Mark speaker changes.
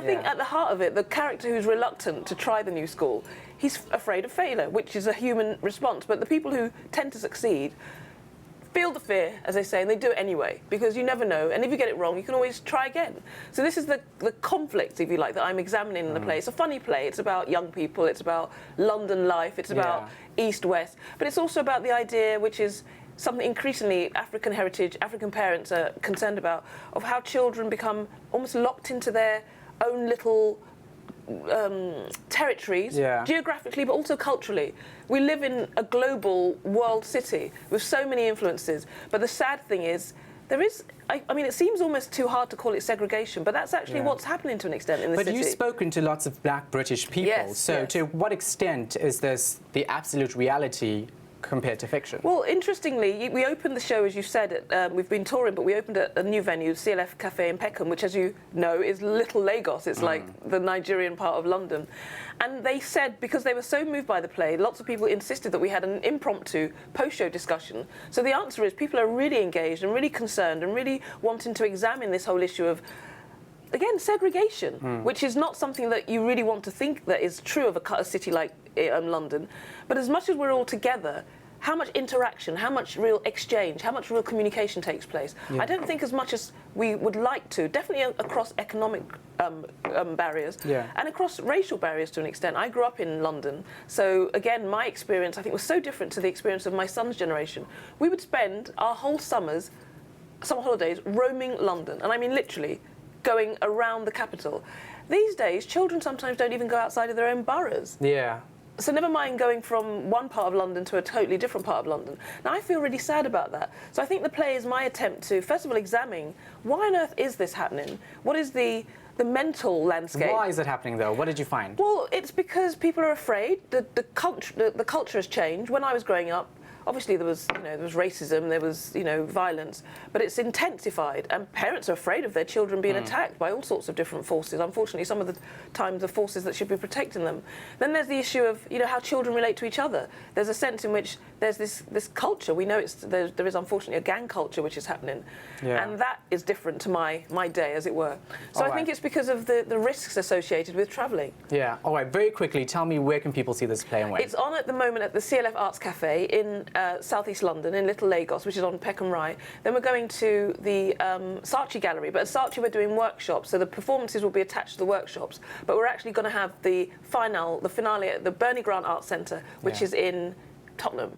Speaker 1: I think at the heart of it, the character who's reluctant to try the new school, he's afraid of failure, which is a human response. But the people who tend to succeed feel the fear, as they say, and they do it anyway, because you never know. And if you get it wrong, you can always try again. So this is the conflict, if you like, that I'm examining in the play. It's a funny play. It's about young people. It's about London life. It's about East-West. But it's also about the idea, which is something increasingly African heritage, African parents are concerned about, of how children become almost locked into their own little territories, geographically, but also culturally. We live in a global world city with so many influences. But the sad thing is, there is, I mean, it seems almost too hard to call it segregation, but that's actually what's happening to an extent in the city.
Speaker 2: But you've spoken to lots of Black British people, so to what extent is this the absolute reality compared to fiction? Well,
Speaker 1: interestingly, we opened the show, as you said, we've been touring, but we opened at a new venue, CLF Cafe in Peckham, which, as you know, is Little Lagos. It's like the Nigerian part of London. And they said, because they were so moved by the play, lots of people insisted that we had an impromptu post-show discussion. So the answer is people are really engaged and really concerned and really wanting to examine this whole issue of, again, segregation, which is not something that you really want to think that is true of a city like London. But as much as we're all together, how much interaction, how much real exchange, how much real communication takes place? I don't think as much as we would like to, definitely across economic barriers and across racial barriers to an extent. I grew up in London, so again, my experience, I think, was so different to the experience of my son's generation. We would spend our whole summer holidays roaming London, and I mean literally, going around the capital. These days, children sometimes don't even go outside of their own boroughs. So never mind going from one part of London to a totally different part of London. Now, I feel really sad about that. So I think the play is my attempt to, first of all, examine why on earth is this happening? What is the mental landscape?
Speaker 2: Why is it happening, though? What did you find?
Speaker 1: Well, it's because people are afraid. The culture has changed. When I was growing up, obviously there was racism, there was violence, but it's intensified, and parents are afraid of their children being attacked by all sorts of different forces. Unfortunately, some of the times the forces that should be protecting them. Then there's the issue of how children relate to each other. There's a sense in which there's this culture. We know there is unfortunately a gang culture which is happening, and that is different to my day, as it were. So I think it's because of the risks associated with travelling.
Speaker 2: Yeah. All right. Very quickly, tell me, where can people see this play and when?
Speaker 1: It's on at the moment at the CLF Arts Cafe in Southeast London, in Little Lagos, which is on Peckham Rye. Then we're going to the Saatchi Gallery, but at Saatchi we're doing workshops, so the performances will be attached to the workshops. But we're actually going to have the finale at the Bernie Grant Arts Centre, which is in Tottenham.